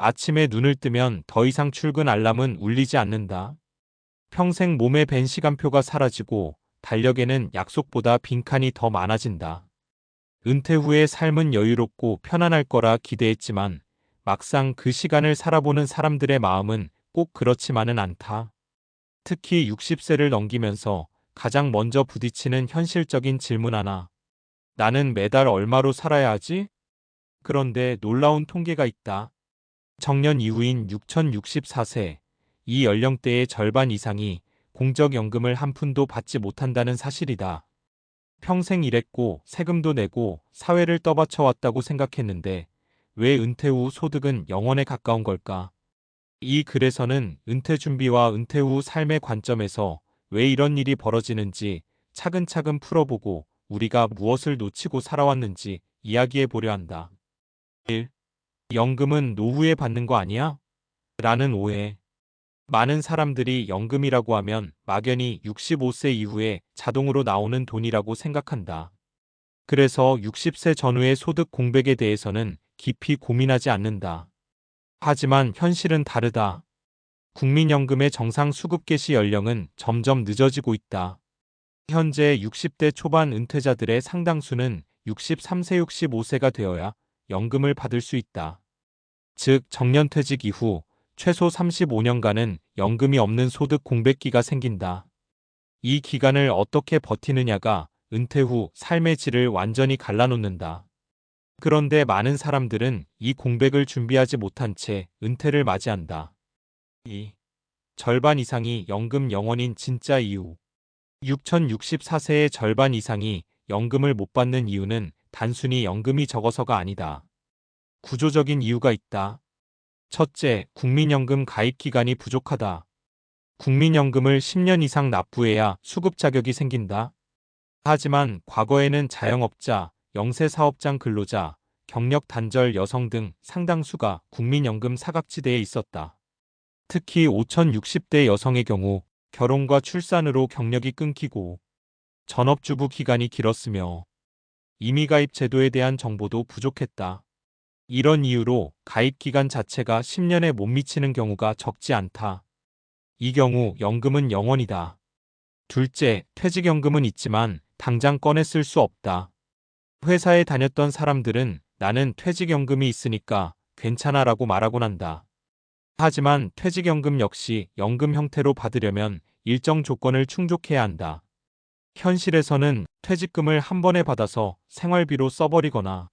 아침에 눈을 뜨면 더 이상 출근 알람은 울리지 않는다. 평생 몸에 밴 시간표가 사라지고 달력에는 약속보다 빈칸이 더 많아진다. 은퇴 후의 삶은 여유롭고 편안할 거라 기대했지만 막상 그 시간을 살아보는 사람들의 마음은 꼭 그렇지만은 않다. 특히 60세를 넘기면서 가장 먼저 부딪히는 현실적인 질문 하나. 나는 매달 얼마로 살아야 하지? 그런데 놀라운 통계가 있다. 정년 이후인 6064세, 이 연령대의 절반 이상이 공적연금을 한 푼도 받지 못한다는 사실이다. 평생 일했고 세금도 내고 사회를 떠받쳐왔다고 생각했는데 왜 은퇴 후 소득은 영원에 가까운 걸까? 이 글에서는 은퇴 준비와 은퇴 후 삶의 관점에서 왜 이런 일이 벌어지는지 차근차근 풀어보고 우리가 무엇을 놓치고 살아왔는지 이야기해 보려 한다. 1. 연금은 노후에 받는 거 아니야? 라는 오해. 많은 사람들이 연금이라고 하면 막연히 65세 이후에 자동으로 나오는 돈이라고 생각한다. 그래서 60세 전후의 소득 공백에 대해서는 깊이 고민하지 않는다. 하지만 현실은 다르다. 국민연금의 정상 수급 개시 연령은 점점 늦어지고 있다. 현재 60대 초반 은퇴자들의 상당수는 63세, 65세가 되어야 연금을 받을 수 있다. 즉, 정년퇴직 이후 최소 35년간은 연금이 없는 소득 공백기가 생긴다. 이 기간을 어떻게 버티느냐가 은퇴 후 삶의 질을 완전히 갈라놓는다. 그런데 많은 사람들은 이 공백을 준비하지 못한 채 은퇴를 맞이한다. 2. 절반 이상이 연금 영원인 진짜 이유. 6064세의 절반 이상이 연금을 못 받는 이유는 단순히 연금이 적어서가 아니다. 구조적인 이유가 있다. 첫째, 국민연금 가입 기간이 부족하다. 국민연금을 10년 이상 납부해야 수급 자격이 생긴다. 하지만 과거에는 자영업자, 영세사업장 근로자, 경력 단절 여성 등 상당수가 국민연금 사각지대에 있었다. 특히 5060대 여성의 경우 결혼과 출산으로 경력이 끊기고 전업주부 기간이 길었으며 임의가입 제도에 대한 정보도 부족했다. 이런 이유로 가입 기간 자체가 10년에 못 미치는 경우가 적지 않다. 이 경우 연금은 영원이다. 둘째, 퇴직연금은 있지만 당장 꺼내 쓸 수 없다. 회사에 다녔던 사람들은 나는 퇴직연금이 있으니까 괜찮아라고 말하곤 한다. 하지만 퇴직연금 역시 연금 형태로 받으려면 일정 조건을 충족해야 한다. 현실에서는 퇴직금을 한 번에 받아서 생활비로 써버리거나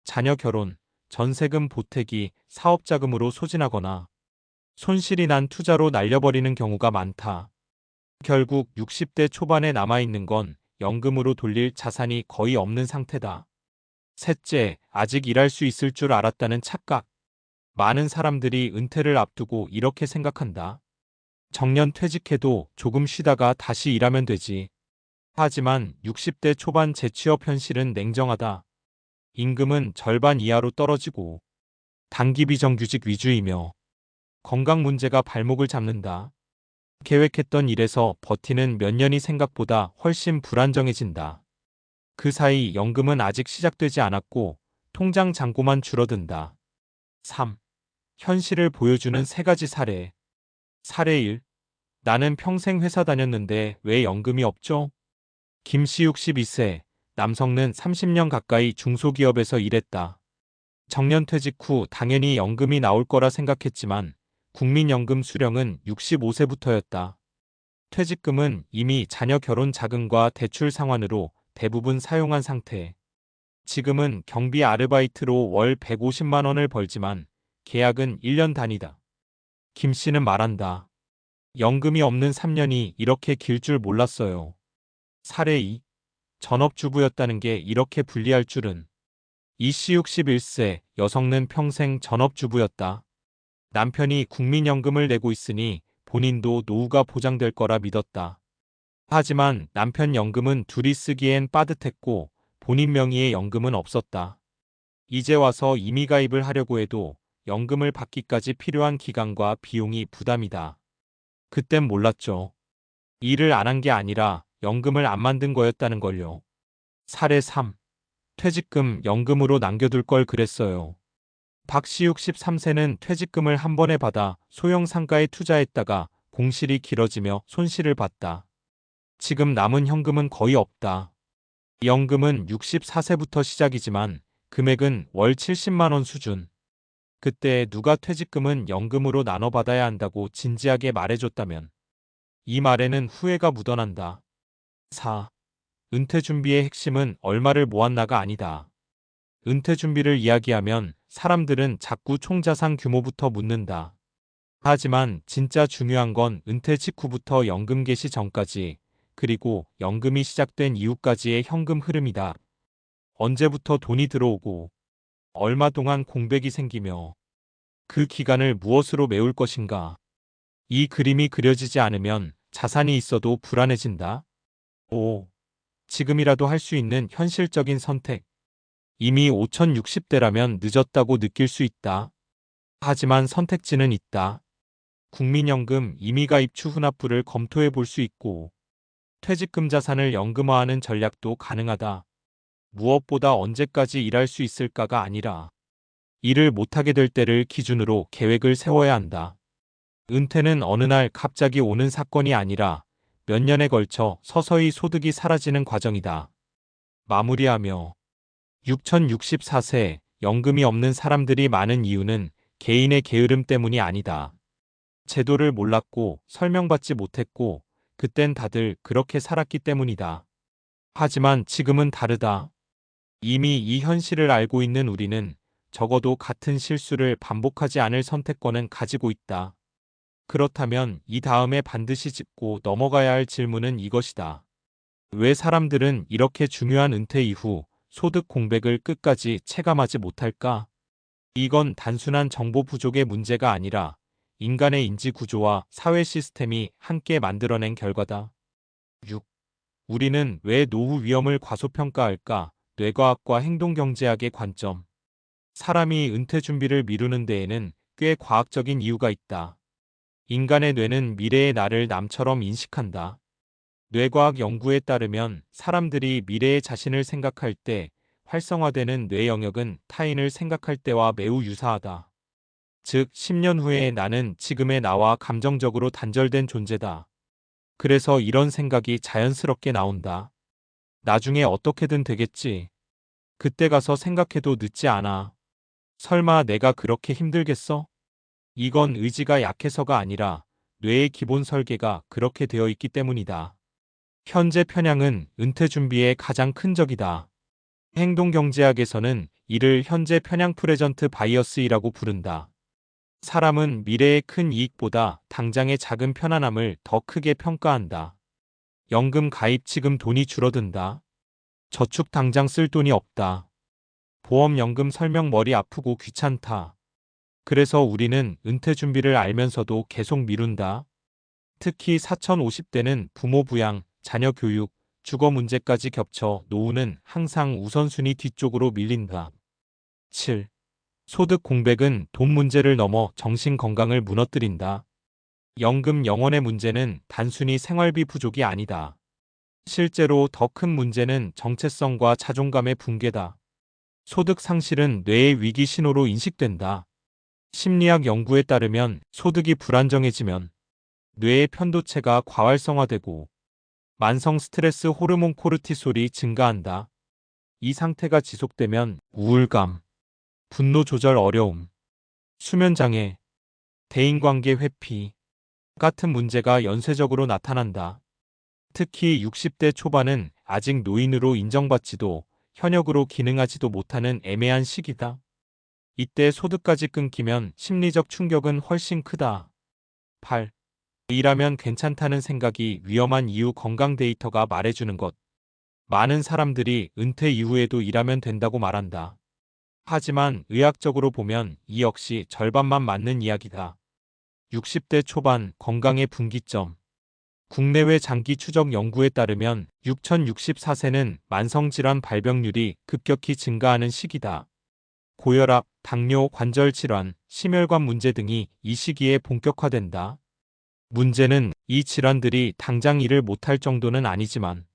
자녀 결혼, 전세금 보태기, 사업자금으로 소진하거나 손실이 난 투자로 날려버리는 경우가 많다. 결국 60대 초반에 남아있는 건 연금으로 돌릴 자산이 거의 없는 상태다. 셋째, 아직 일할 수 있을 줄 알았다는 착각. 많은 사람들이 은퇴를 앞두고 이렇게 생각한다. 정년 퇴직해도 조금 쉬다가 다시 일하면 되지. 하지만 60대 초반 재취업 현실은 냉정하다. 임금은 절반 이하로 떨어지고 단기 비정규직 위주이며 건강 문제가 발목을 잡는다. 계획했던 일에서 버티는 몇 년이 생각보다 훨씬 불안정해진다. 그 사이 연금은 아직 시작되지 않았고 통장 잔고만 줄어든다. 3. 현실을 보여주는 세 가지 사례. 사례 1. 나는 평생 회사 다녔는데 왜 연금이 없죠? 김씨 62세, 남성은 30년 가까이 중소기업에서 일했다. 정년퇴직 후 당연히 연금이 나올 거라 생각했지만 국민연금 수령은 65세부터였다. 퇴직금은 이미 자녀 결혼 자금과 대출 상환으로 대부분 사용한 상태. 지금은 경비 아르바이트로 월 150만 원을 벌지만 계약은 1년 단위다. 김 씨는 말한다. 연금이 없는 3년이 이렇게 길 줄 몰랐어요. 사례 2. 전업주부였다는 게 이렇게 불리할 줄은. 이 씨 61세, 여성은 평생 전업주부였다. 남편이 국민연금을 내고 있으니 본인도 노후가 보장될 거라 믿었다. 하지만 남편 연금은 둘이 쓰기엔 빠듯했고 본인 명의의 연금은 없었다. 이제 와서 임의가입을 하려고 해도 연금을 받기까지 필요한 기간과 비용이 부담이다. 그땐 몰랐죠. 일을 안 한 게 아니라 연금을 안 만든 거였다는 걸요. 사례 3. 퇴직금 연금으로 남겨둘 걸 그랬어요. 박씨 63세는 퇴직금을 한 번에 받아 소형 상가에 투자했다가 공실이 길어지며 손실을 봤다. 지금 남은 현금은 거의 없다. 연금은 64세부터 시작이지만 금액은 월 70만 원 수준. 그때 누가 퇴직금은 연금으로 나눠 받아야 한다고 진지하게 말해줬다면 이 말에는 후회가 묻어난다. 4. 은퇴 준비의 핵심은 얼마를 모았나가 아니다. 은퇴 준비를 이야기하면 사람들은 자꾸 총자산 규모부터 묻는다. 하지만 진짜 중요한 건 은퇴 직후부터 연금 개시 전까지, 그리고 연금이 시작된 이후까지의 현금 흐름이다. 언제부터 돈이 들어오고 얼마 동안 공백이 생기며 그 기간을 무엇으로 메울 것인가. 이 그림이 그려지지 않으면 자산이 있어도 불안해진다. 5. 지금이라도 할 수 있는 현실적인 선택. 이미 5060대라면 늦었다고 느낄 수 있다. 하지만 선택지는 있다. 국민연금 임의가입 추후 납부를 검토해 볼 수 있고 퇴직금 자산을 연금화하는 전략도 가능하다. 무엇보다 언제까지 일할 수 있을까가 아니라 일을 못하게 될 때를 기준으로 계획을 세워야 한다. 은퇴는 어느 날 갑자기 오는 사건이 아니라 몇 년에 걸쳐 서서히 소득이 사라지는 과정이다. 마무리하며 6064세 연금이 없는 사람들이 많은 이유는 개인의 게으름 때문이 아니다. 제도를 몰랐고 설명받지 못했고 그땐 다들 그렇게 살았기 때문이다. 하지만 지금은 다르다. 이미 이 현실을 알고 있는 우리는 적어도 같은 실수를 반복하지 않을 선택권은 가지고 있다. 그렇다면 이 다음에 반드시 짚고 넘어가야 할 질문은 이것이다. 왜 사람들은 이렇게 중요한 은퇴 이후 소득 공백을 끝까지 체감하지 못할까? 이건 단순한 정보 부족의 문제가 아니라 인간의 인지 구조와 사회 시스템이 함께 만들어낸 결과다. 6. 우리는 왜 노후 위험을 과소평가할까? 뇌과학과 행동경제학의 관점. 사람이 은퇴 준비를 미루는 데에는 꽤 과학적인 이유가 있다. 인간의 뇌는 미래의 나를 남처럼 인식한다. 뇌과학 연구에 따르면 사람들이 미래의 자신을 생각할 때 활성화되는 뇌 영역은 타인을 생각할 때와 매우 유사하다. 즉, 10년 후에 나는 지금의 나와 감정적으로 단절된 존재다. 그래서 이런 생각이 자연스럽게 나온다. 나중에 어떻게든 되겠지. 그때 가서 생각해도 늦지 않아. 설마 내가 그렇게 힘들겠어? 이건 의지가 약해서가 아니라 뇌의 기본 설계가 그렇게 되어 있기 때문이다. 현재 편향은 은퇴 준비의 가장 큰 적이다. 행동경제학에서는 이를 현재 편향 프레전트 바이어스이라고 부른다. 사람은 미래의 큰 이익보다 당장의 작은 편안함을 더 크게 평가한다. 연금 가입 지금 돈이 줄어든다. 저축 당장 쓸 돈이 없다. 보험연금 설명 머리 아프고 귀찮다. 그래서 우리는 은퇴 준비를 알면서도 계속 미룬다. 특히 4050대는 부모 부양, 자녀 교육, 주거 문제까지 겹쳐 노후는 항상 우선순위 뒤쪽으로 밀린다. 7. 소득 공백은 돈 문제를 넘어 정신 건강을 무너뜨린다. 연금 영원의 문제는 단순히 생활비 부족이 아니다. 실제로 더 큰 문제는 정체성과 자존감의 붕괴다. 소득 상실은 뇌의 위기 신호로 인식된다. 심리학 연구에 따르면 소득이 불안정해지면 뇌의 편도체가 과활성화되고 만성 스트레스 호르몬 코르티솔이 증가한다. 이 상태가 지속되면 우울감, 분노 조절 어려움, 수면 장애, 대인관계 회피 같은 문제가 연쇄적으로 나타난다. 특히 60대 초반은 아직 노인으로 인정받지도 현역으로 기능하지도 못하는 애매한 시기다. 이때 소득까지 끊기면 심리적 충격은 훨씬 크다. 8. 일하면 괜찮다는 생각이 위험한 이유 건강 데이터가 말해주는 것. 많은 사람들이 은퇴 이후에도 일하면 된다고 말한다. 하지만 의학적으로 보면 이 역시 절반만 맞는 이야기다. 60대 초반 건강의 분기점. 국내외 장기 추적 연구에 따르면 6064세는 만성질환 발병률이 급격히 증가하는 시기다. 고혈압, 당뇨, 관절 질환, 심혈관 문제 등이 이 시기에 본격화된다. 문제는 이 질환들이 당장 일을 못할 정도는 아니지만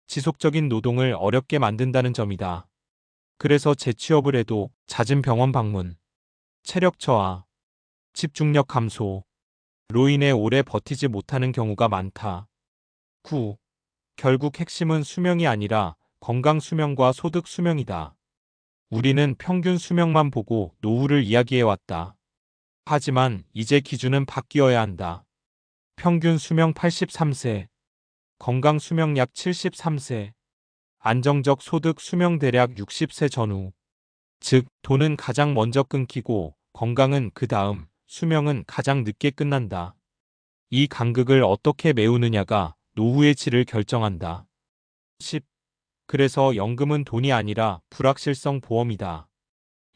지속적인 노동을 어렵게 만든다는 점이다. 그래서 재취업을 해도 잦은 병원 방문, 체력 저하, 집중력 감소, 로 인해 오래 버티지 못하는 경우가 많다. 9. 결국 핵심은 수명이 아니라 건강 수명과 소득 수명이다. 우리는 평균 수명만 보고 노후를 이야기해왔다. 하지만 이제 기준은 바뀌어야 한다. 평균 수명 83세, 건강 수명 약 73세, 안정적 소득 수명 대략 60세 전후. 즉, 돈은 가장 먼저 끊기고 건강은 그 다음, 수명은 가장 늦게 끝난다. 이 간극을 어떻게 메우느냐가 노후의 질을 결정한다. 10. 그래서 연금은 돈이 아니라 불확실성 보험이다.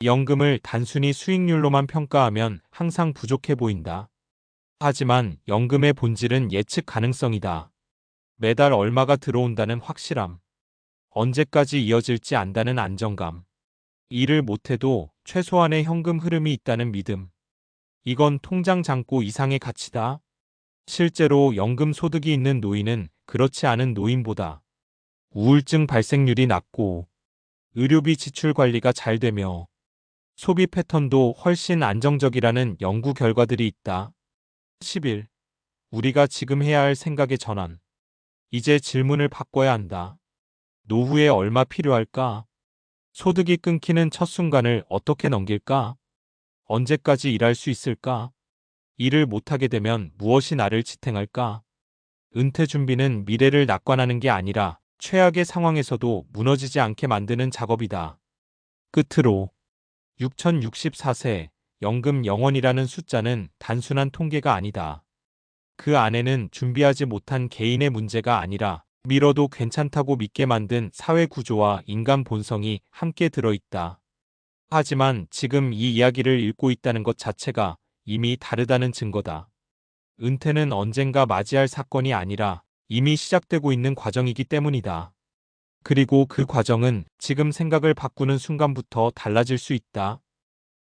연금을 단순히 수익률로만 평가하면 항상 부족해 보인다. 하지만 연금의 본질은 예측 가능성이다. 매달 얼마가 들어온다는 확실함. 언제까지 이어질지 안다는 안정감. 일을 못해도 최소한의 현금 흐름이 있다는 믿음. 이건 통장 잔고 이상의 가치다. 실제로 연금 소득이 있는 노인은 그렇지 않은 노인보다 우울증 발생률이 낮고 의료비 지출 관리가 잘 되며 소비 패턴도 훨씬 안정적이라는 연구 결과들이 있다. 11. 우리가 지금 해야 할 생각의 전환. 이제 질문을 바꿔야 한다. 노후에 얼마 필요할까? 소득이 끊기는 첫 순간을 어떻게 넘길까? 언제까지 일할 수 있을까? 일을 못하게 되면 무엇이 나를 지탱할까? 은퇴 준비는 미래를 낙관하는 게 아니라 최악의 상황에서도 무너지지 않게 만드는 작업이다. 끝으로 6064세 연금 영원이라는 숫자는 단순한 통계가 아니다. 그 안에는 준비하지 못한 개인의 문제가 아니라 미뤄도 괜찮다고 믿게 만든 사회 구조와 인간 본성이 함께 들어있다. 하지만 지금 이 이야기를 읽고 있다는 것 자체가 이미 다르다는 증거다. 은퇴는 언젠가 맞이할 사건이 아니라 이미 시작되고 있는 과정이기 때문이다. 그리고 그 과정은 지금 생각을 바꾸는 순간부터 달라질 수 있다.